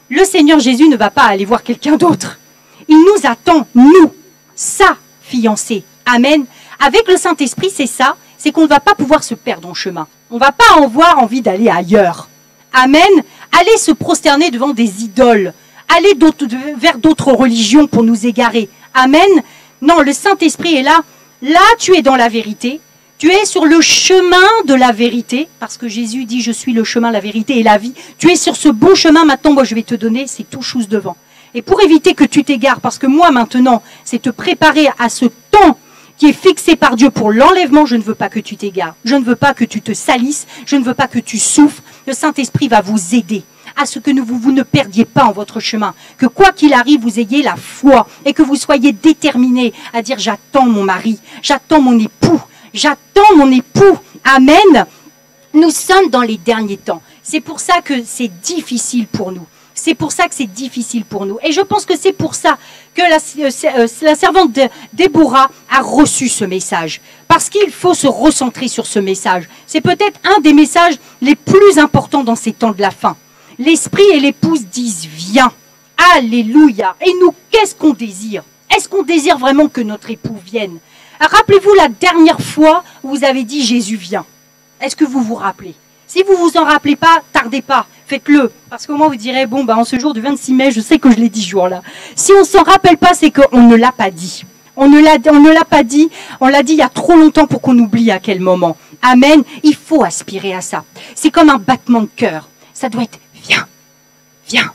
le Seigneur Jésus ne va pas aller voir quelqu'un d'autre. Il nous attend, nous, sa fiancée. Amen. Avec le Saint-Esprit, c'est ça, c'est qu'on ne va pas pouvoir se perdre en chemin. On ne va pas avoir envie d'aller ailleurs. Amen. Aller se prosterner devant des idoles. Aller vers d'autres religions pour nous égarer. Amen. Non, le Saint-Esprit est là. Là, tu es dans la vérité. Tu es sur le chemin de la vérité. Parce que Jésus dit, je suis le chemin, la vérité et la vie. Tu es sur ce bon chemin. Maintenant, moi, je vais te donner ces tout choses devant. Et pour éviter que tu t'égares, parce que moi, maintenant, c'est te préparer à ce temps qui est fixé par Dieu pour l'enlèvement, je ne veux pas que tu t'égares. Je ne veux pas que tu te salisses. Je ne veux pas que tu souffres. Le Saint-Esprit va vous aider à ce que vous ne perdiez pas en votre chemin. Que quoi qu'il arrive, vous ayez la foi et que vous soyez déterminés à dire « J'attends mon mari, j'attends mon époux, j'attends mon époux. » Amen. Nous sommes dans les derniers temps. C'est pour ça que c'est difficile pour nous. C'est pour ça que c'est difficile pour nous. Et je pense que c'est pour ça que la servante de Déborah a reçu ce message. Parce qu'il faut se recentrer sur ce message. C'est peut-être un des messages les plus importants dans ces temps de la fin. L'esprit et l'épouse disent « Viens ». Alléluia. Et nous, qu'est-ce qu'on désire? Est-ce qu'on désire vraiment que notre époux vienne? Rappelez-vous la dernière fois où vous avez dit « Jésus vient ». Est-ce que vous vous rappelez? Si vous ne vous en rappelez pas, tardez pas, faites-le. Parce qu'au moins vous direz, bon, en ce jour du 26 mai, je sais que je l'ai dit ce jour-là. Si on ne s'en rappelle pas, c'est qu'on ne l'a pas dit. On ne l'a pas dit, on l'a dit il y a trop longtemps pour qu'on oublie à quel moment. Amen. Il faut aspirer à ça. C'est comme un battement de cœur. Ça doit être, viens, viens,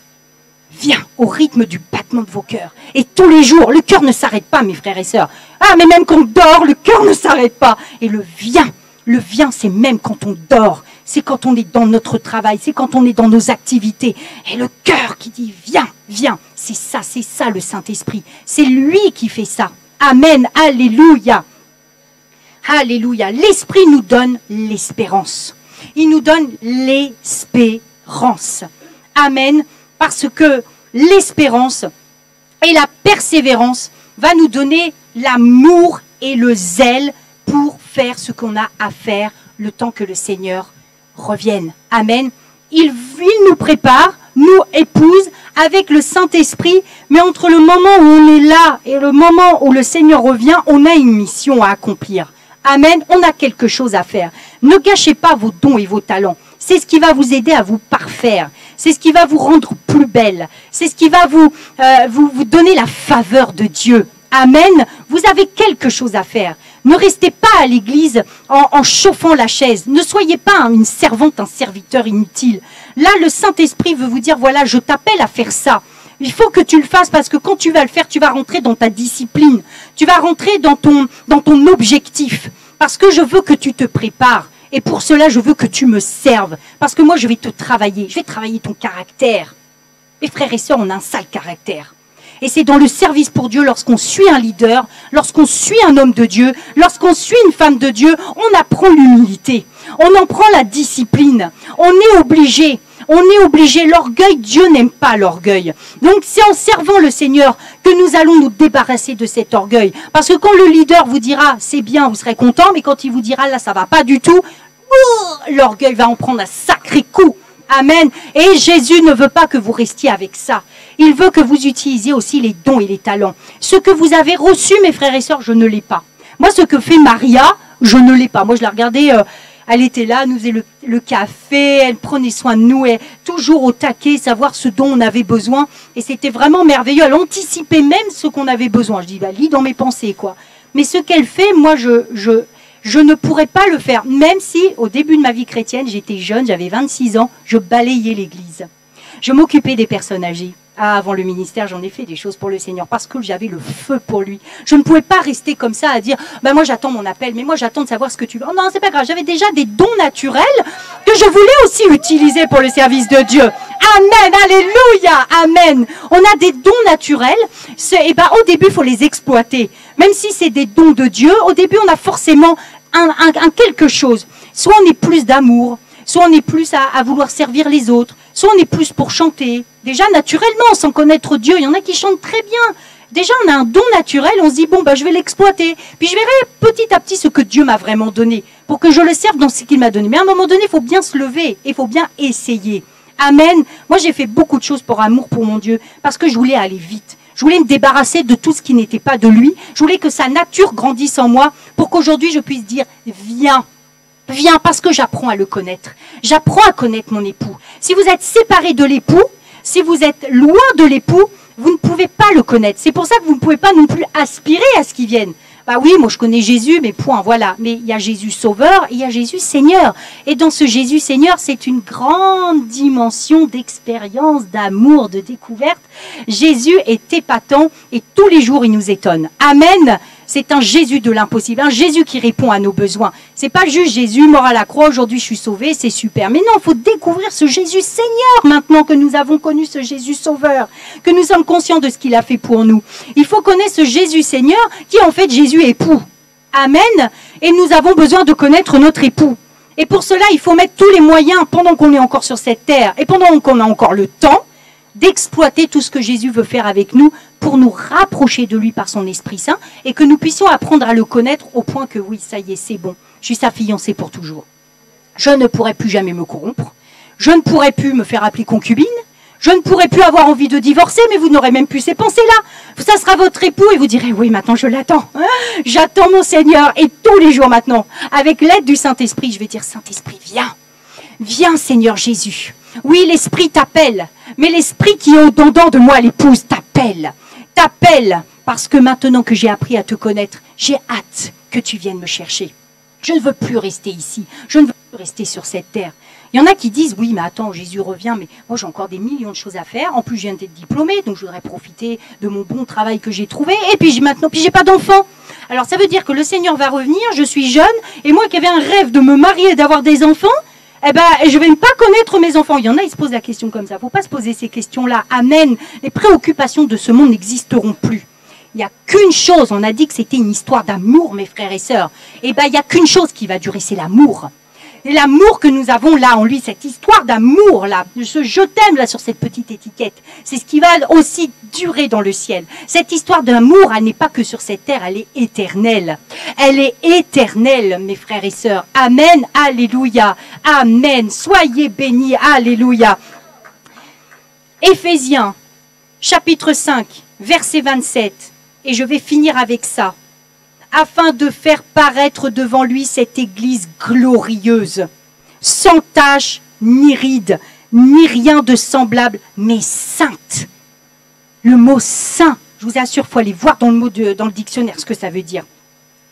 viens, au rythme du battement de vos cœurs. Et tous les jours, le cœur ne s'arrête pas, mes frères et sœurs. Ah, mais même quand on dort, le cœur ne s'arrête pas. Et le viens, c'est même quand on dort. C'est quand on est dans notre travail, c'est quand on est dans nos activités. Et le cœur qui dit « Viens, viens », c'est ça le Saint-Esprit. C'est lui qui fait ça. Amen, alléluia. Alléluia. L'Esprit nous donne l'espérance. Il nous donne l'espérance. Amen. Parce que l'espérance et la persévérance va nous donner l'amour et le zèle pour faire ce qu'on a à faire le temps que le Seigneur revienne. Amen. Il nous prépare, nous épouse, avec le Saint-Esprit, mais entre le moment où on est là et le moment où le Seigneur revient, on a une mission à accomplir. Amen. On a quelque chose à faire. Ne gâchez pas vos dons et vos talents. C'est ce qui va vous aider à vous parfaire. C'est ce qui va vous rendre plus belle. C'est ce qui va vous donner la faveur de Dieu. Amen. Vous avez quelque chose à faire. Ne restez pas à l'église en chauffant la chaise. Ne soyez pas une servante, un serviteur inutile. Là, le Saint-Esprit veut vous dire, voilà, je t'appelle à faire ça. Il faut que tu le fasses parce que quand tu vas le faire, tu vas rentrer dans ta discipline. Tu vas rentrer dans ton objectif. Parce que je veux que tu te prépares. Et pour cela, je veux que tu me serves. Parce que moi, je vais te travailler. Je vais travailler ton caractère. Mes frères et sœurs, on a un sale caractère. Et c'est dans le service pour Dieu, lorsqu'on suit un leader, lorsqu'on suit un homme de Dieu, lorsqu'on suit une femme de Dieu, on apprend l'humilité, on en prend la discipline, on est obligé, l'orgueil, Dieu n'aime pas l'orgueil. Donc c'est en servant le Seigneur que nous allons nous débarrasser de cet orgueil. Parce que quand le leader vous dira, c'est bien, vous serez content, mais quand il vous dira, là ça va pas du tout, l'orgueil va en prendre un sacré coup. Amen. Et Jésus ne veut pas que vous restiez avec ça. Il veut que vous utilisiez aussi les dons et les talents. Ce que vous avez reçu, mes frères et sœurs, je ne l'ai pas. Moi, ce que fait Maria, je ne l'ai pas. Moi, je la regardais, elle était là, nous faisait le café, elle prenait soin de nous, et toujours au taquet, savoir ce dont on avait besoin. Et c'était vraiment merveilleux. Elle anticipait même ce qu'on avait besoin. Je dis, bah, lis dans mes pensées, quoi. Mais ce qu'elle fait, moi, je ne pourrais pas le faire, même si au début de ma vie chrétienne, j'étais jeune, j'avais 26 ans, je balayais l'église. Je m'occupais des personnes âgées. Ah, avant le ministère, j'en ai fait des choses pour le Seigneur parce que j'avais le feu pour lui. Je ne pouvais pas rester comme ça à dire, ben moi j'attends mon appel, mais moi j'attends de savoir ce que tu veux. Oh non, c'est pas grave, j'avais déjà des dons naturels que je voulais aussi utiliser pour le service de Dieu. Amen, alléluia, amen. On a des dons naturels, et ben au début, il faut les exploiter. Même si c'est des dons de Dieu, au début, on a forcément un quelque chose. Soit on est plus d'amour, soit on est plus à vouloir servir les autres, soit on est plus pour chanter. Déjà, naturellement, sans connaître Dieu, il y en a qui chantent très bien. Déjà, on a un don naturel, on se dit, bon, bah, je vais l'exploiter. Puis je verrai petit à petit ce que Dieu m'a vraiment donné, pour que je le serve dans ce qu'il m'a donné. Mais à un moment donné, il faut bien se lever, il faut bien essayer. Amen. Moi, j'ai fait beaucoup de choses pour amour pour mon Dieu, parce que je voulais aller vite. Je voulais me débarrasser de tout ce qui n'était pas de lui. Je voulais que sa nature grandisse en moi, pour qu'aujourd'hui, je puisse dire, viens. Viens, parce que j'apprends à le connaître. J'apprends à connaître mon époux. Si vous êtes séparé de l'époux, si vous êtes loin de l'époux, vous ne pouvez pas le connaître. C'est pour ça que vous ne pouvez pas non plus aspirer à ce qu'il vienne. Bah oui, moi je connais Jésus, mais point, voilà. Mais il y a Jésus Sauveur et il y a Jésus Seigneur. Et dans ce Jésus Seigneur, c'est une grande dimension d'expérience, d'amour, de découverte. Jésus est épatant et tous les jours il nous étonne. Amen. C'est un Jésus de l'impossible, un Jésus qui répond à nos besoins. C'est pas juste Jésus mort à la croix, aujourd'hui je suis sauvé, c'est super. Mais non, il faut découvrir ce Jésus Seigneur maintenant que nous avons connu ce Jésus Sauveur, que nous sommes conscients de ce qu'il a fait pour nous. Il faut connaître ce Jésus Seigneur qui est en fait Jésus époux. Amen. Et nous avons besoin de connaître notre époux. Et pour cela, il faut mettre tous les moyens pendant qu'on est encore sur cette terre et pendant qu'on a encore le temps d'exploiter tout ce que Jésus veut faire avec nous pour nous rapprocher de lui par son Esprit Saint et que nous puissions apprendre à le connaître au point que oui, ça y est, c'est bon, je suis sa fiancée pour toujours. Je ne pourrai plus jamais me corrompre, je ne pourrai plus me faire appeler concubine, je ne pourrai plus avoir envie de divorcer, mais vous n'aurez même plus ces pensées-là. Ça sera votre époux et vous direz, oui, maintenant je l'attends. J'attends mon Seigneur et tous les jours maintenant, avec l'aide du Saint-Esprit, je vais dire, Saint-Esprit, viens. Viens, Seigneur Jésus. Oui, l'Esprit t'appelle, mais l'Esprit qui est au-dedans de moi, l'épouse, t'appelle. T'appelle, parce que maintenant que j'ai appris à te connaître, j'ai hâte que tu viennes me chercher. Je ne veux plus rester ici, je ne veux plus rester sur cette terre. Il y en a qui disent, oui, mais attends, Jésus revient, mais moi j'ai encore des millions de choses à faire. En plus, je viens d'être diplômée, donc je voudrais profiter de mon bon travail que j'ai trouvé. Et puis maintenant, j'ai pas d'enfant. Alors ça veut dire que le Seigneur va revenir, je suis jeune, et moi qui avais un rêve de me marier, d'avoir des enfants, eh ben, je ne vais pas connaître mes enfants. Il y en a, ils se posent la question comme ça. Il ne faut pas se poser ces questions-là. Amen. Les préoccupations de ce monde n'existeront plus. Il n'y a qu'une chose. On a dit que c'était une histoire d'amour, mes frères et sœurs. Eh ben, il n'y a qu'une chose qui va durer, c'est l'amour. Et l'amour que nous avons là en lui, cette histoire d'amour là, ce je t'aime là sur cette petite étiquette, c'est ce qui va aussi durer dans le ciel. Cette histoire d'amour, elle n'est pas que sur cette terre, elle est éternelle. Elle est éternelle, mes frères et sœurs. Amen, alléluia, amen. Soyez bénis, alléluia. Éphésiens, chapitre 5, verset 27, et je vais finir avec ça. Afin de faire paraître devant lui cette église glorieuse, sans tache, ni ride, ni rien de semblable, mais sainte. Le mot saint, je vous assure, il faut aller voir dans le dictionnaire ce que ça veut dire.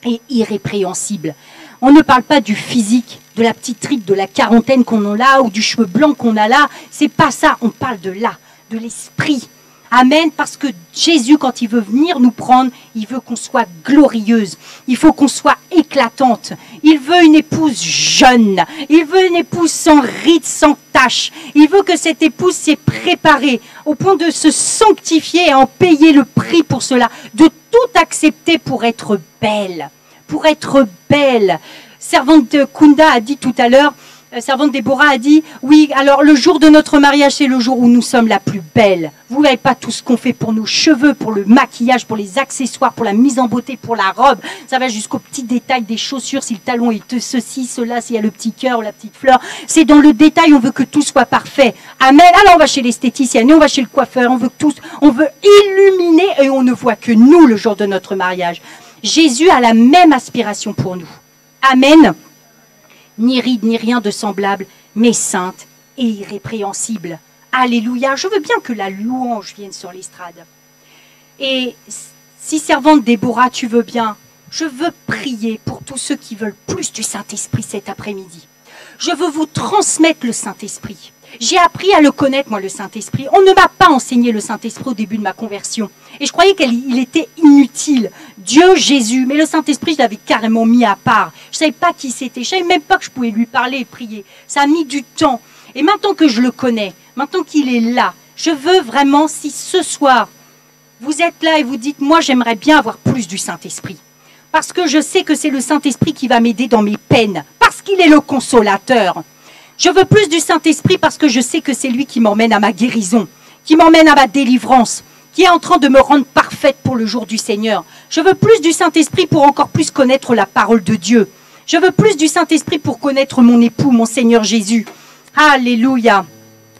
Et irrépréhensible. On ne parle pas du physique, de la petite tripe de la quarantaine qu'on a là, ou du cheveu blanc qu'on a là. C'est pas ça, on parle de là, de l'esprit. Amen, parce que Jésus, quand il veut venir nous prendre, il veut qu'on soit glorieuse, il faut qu'on soit éclatante. Il veut une épouse jeune, il veut une épouse sans ride, sans tache. Il veut que cette épouse s'est préparée au point de se sanctifier et en payer le prix pour cela, de tout accepter pour être belle, pour être belle. Servante Kunda a dit tout à l'heure, servante Déborah a dit, oui, alors le jour de notre mariage, c'est le jour où nous sommes la plus belle. Vous n'avez pas tout ce qu'on fait pour nos cheveux, pour le maquillage, pour les accessoires, pour la mise en beauté, pour la robe. Ça va jusqu'au petit détail des chaussures, si le talon est ceci, cela, s'il y a le petit cœur ou la petite fleur. C'est dans le détail, on veut que tout soit parfait. Amen. Alors on va chez l'esthéticienne, on va chez le coiffeur, on veut illuminer et on ne voit que nous le jour de notre mariage. Jésus a la même aspiration pour nous. Amen. Ni ride, ni rien de semblable, mais sainte et irrépréhensible. Alléluia. Je veux bien que la louange vienne sur l'estrade. Et si servante Déborah, tu veux bien, je veux prier pour tous ceux qui veulent plus du Saint-Esprit cet après-midi. Je veux vous transmettre le Saint-Esprit. J'ai appris à le connaître, moi, le Saint-Esprit. On ne m'a pas enseigné le Saint-Esprit au début de ma conversion. Et je croyais qu'il était inutile. Dieu, Jésus. Mais le Saint-Esprit, je l'avais carrément mis à part. Je ne savais pas qui c'était. Je ne savais même pas que je pouvais lui parler et prier. Ça a mis du temps. Et maintenant que je le connais, maintenant qu'il est là, je veux vraiment, si ce soir, vous êtes là et vous dites, moi, j'aimerais bien avoir plus du Saint-Esprit. Parce que je sais que c'est le Saint-Esprit qui va m'aider dans mes peines. Parce qu'il est le consolateur. Je veux plus du Saint-Esprit parce que je sais que c'est lui qui m'emmène à ma guérison, qui m'emmène à ma délivrance, qui est en train de me rendre parfaite pour le jour du Seigneur. Je veux plus du Saint-Esprit pour encore plus connaître la parole de Dieu. Je veux plus du Saint-Esprit pour connaître mon époux, mon Seigneur Jésus. Alléluia.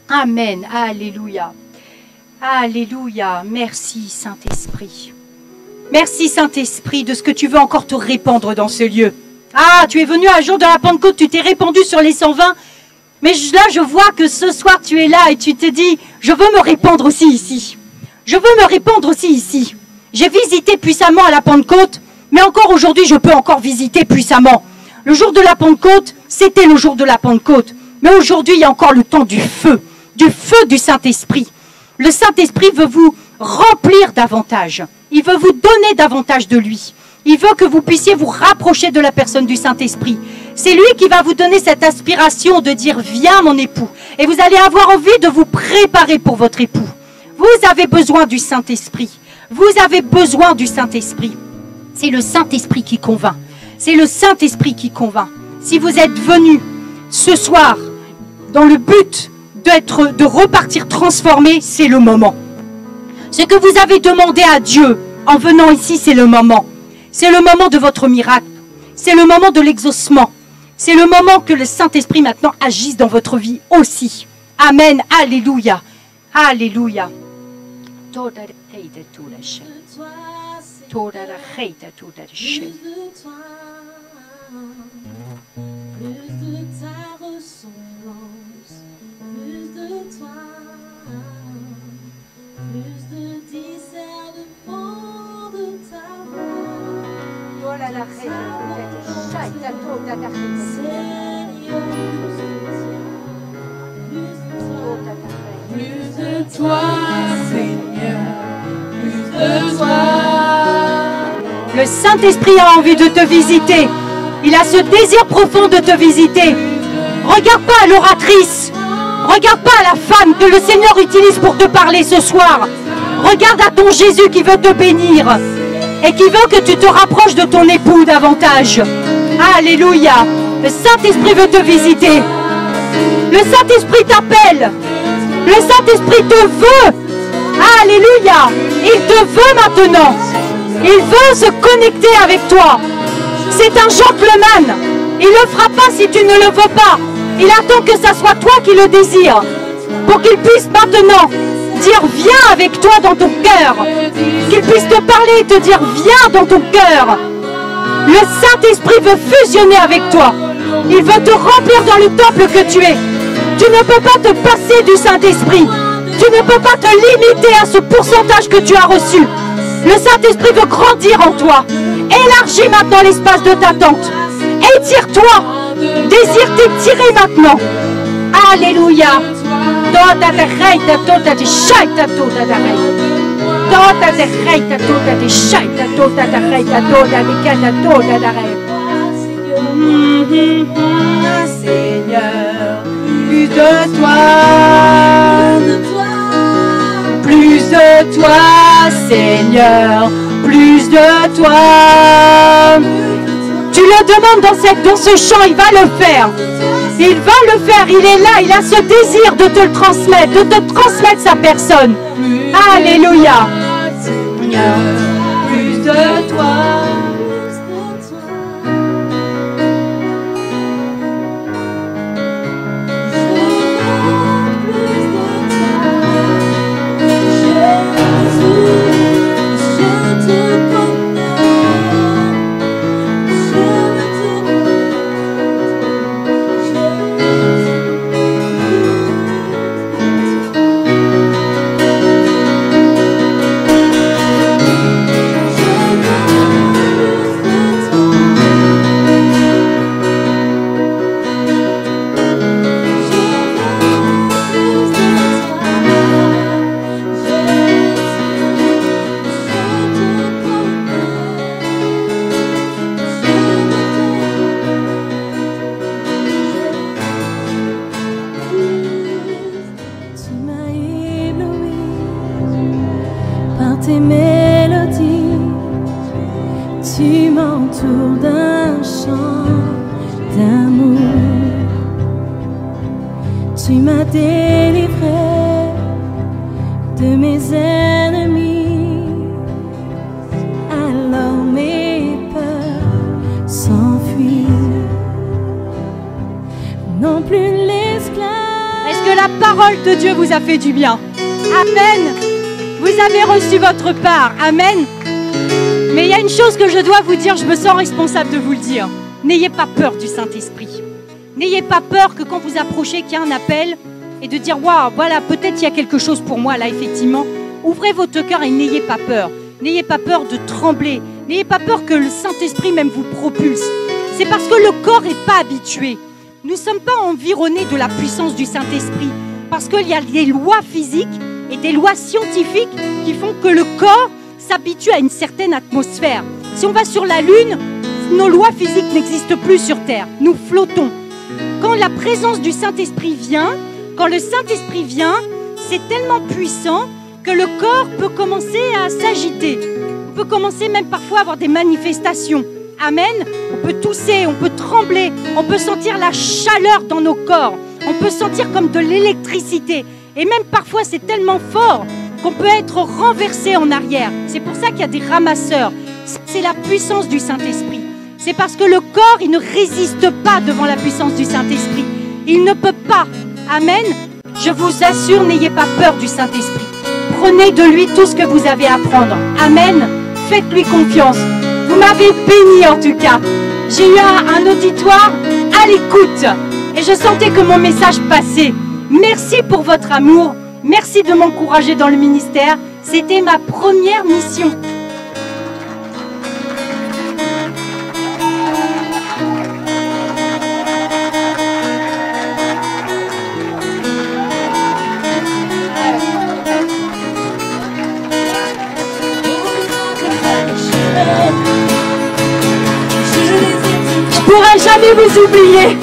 Amen. Alléluia. Alléluia. Merci Saint-Esprit. Merci Saint-Esprit de ce que tu veux encore te répandre dans ce lieu. Ah, tu es venu un jour de la Pentecôte, tu t'es répandu sur les 120. Mais là, je vois que ce soir, tu es là et tu te dis, je veux me répandre aussi ici. Je veux me répandre aussi ici. J'ai visité puissamment à la Pentecôte, mais encore aujourd'hui, je peux encore visiter puissamment. Le jour de la Pentecôte, c'était le jour de la Pentecôte. Mais aujourd'hui, il y a encore le temps du feu du Saint-Esprit. Le Saint-Esprit veut vous remplir davantage. Il veut vous donner davantage de lui. Il veut que vous puissiez vous rapprocher de la personne du Saint-Esprit. C'est lui qui va vous donner cette aspiration de dire « Viens mon époux ». Et vous allez avoir envie de vous préparer pour votre époux. Vous avez besoin du Saint-Esprit. Vous avez besoin du Saint-Esprit. C'est le Saint-Esprit qui convainc. C'est le Saint-Esprit qui convainc. Si vous êtes venus ce soir dans le but de repartir transformé, c'est le moment. Ce que vous avez demandé à Dieu en venant ici, c'est le moment. C'est le moment de votre miracle. C'est le moment de l'exaucement. C'est le moment que le Saint-Esprit maintenant agisse dans votre vie aussi. Amen. Alléluia. Alléluia. Plus de toi, Seigneur, plus de toi. Le Saint-Esprit a envie de te visiter. Il a ce désir profond de te visiter. Regarde pas à l'oratrice. Regarde pas à la femme que le Seigneur utilise pour te parler ce soir. Regarde à ton Jésus qui veut te bénir et qui veut que tu te rapproches de ton époux davantage. Alléluia. Le Saint-Esprit veut te visiter. Le Saint-Esprit t'appelle. Le Saint-Esprit te veut. Alléluia. Il te veut maintenant. Il veut se connecter avec toi. C'est un gentleman. Il ne le fera pas si tu ne le veux pas. Il attend que ça soit toi qui le désire. Pour qu'il puisse maintenant dire viens avec toi dans ton cœur. Qu'il puisse te parler et te dire viens dans ton cœur. Le Saint-Esprit veut fusionner avec toi. Il veut te remplir dans le temple que tu es. Tu ne peux pas te passer du Saint-Esprit. Tu ne peux pas te limiter à ce pourcentage que tu as reçu. Le Saint-Esprit veut grandir en toi. Élargis maintenant l'espace de ta tente. Étire-toi. Désire t'étirer maintenant. Alléluia. Seigneur, plus de toi, plus de toi, Seigneur, plus de toi. Tu le demandes dans ce chant, il va le faire. Il va le faire, il est là, il a ce désir de te le transmettre, de te transmettre sa personne. Alléluia. Seigneur, plus de toi. de mes ennemis. Alors mes peurs s'enfuient. Non plus l'esclave. Est-ce que la parole de Dieu vous a fait du bien? Amen. Vous avez reçu votre part. Amen. Mais il y a une chose que je dois vous dire, je me sens responsable de vous le dire. N'ayez pas peur du Saint-Esprit. N'ayez pas peur que quand vous approchez qu'il y a un appel et de dire « Waouh, voilà, peut-être il y a quelque chose pour moi là, effectivement ». Ouvrez votre cœur et n'ayez pas peur. N'ayez pas peur de trembler. N'ayez pas peur que le Saint-Esprit même vous propulse. C'est parce que le corps n'est pas habitué. Nous ne sommes pas environnés de la puissance du Saint-Esprit. Parce qu'il y a des lois physiques et des lois scientifiques qui font que le corps s'habitue à une certaine atmosphère. Si on va sur la Lune, nos lois physiques n'existent plus sur Terre. Nous flottons. Quand la présence du Saint-Esprit vient, quand le Saint-Esprit vient, c'est tellement puissant que le corps peut commencer à s'agiter. On peut commencer même parfois à avoir des manifestations. Amen. On peut tousser, on peut trembler, on peut sentir la chaleur dans nos corps. On peut sentir comme de l'électricité. Et même parfois, c'est tellement fort qu'on peut être renversé en arrière. C'est pour ça qu'il y a des ramasseurs. C'est la puissance du Saint-Esprit. C'est parce que le corps, il ne résiste pas devant la puissance du Saint-Esprit. Il ne peut pas. Amen. Je vous assure, n'ayez pas peur du Saint-Esprit. Prenez de lui tout ce que vous avez à prendre. Amen. Faites-lui confiance. Vous m'avez béni en tout cas. J'ai eu un auditoire à l'écoute. Et je sentais que mon message passait. Merci pour votre amour. Merci de m'encourager dans le ministère. C'était ma première mission. Je pourrai jamais vous oublier.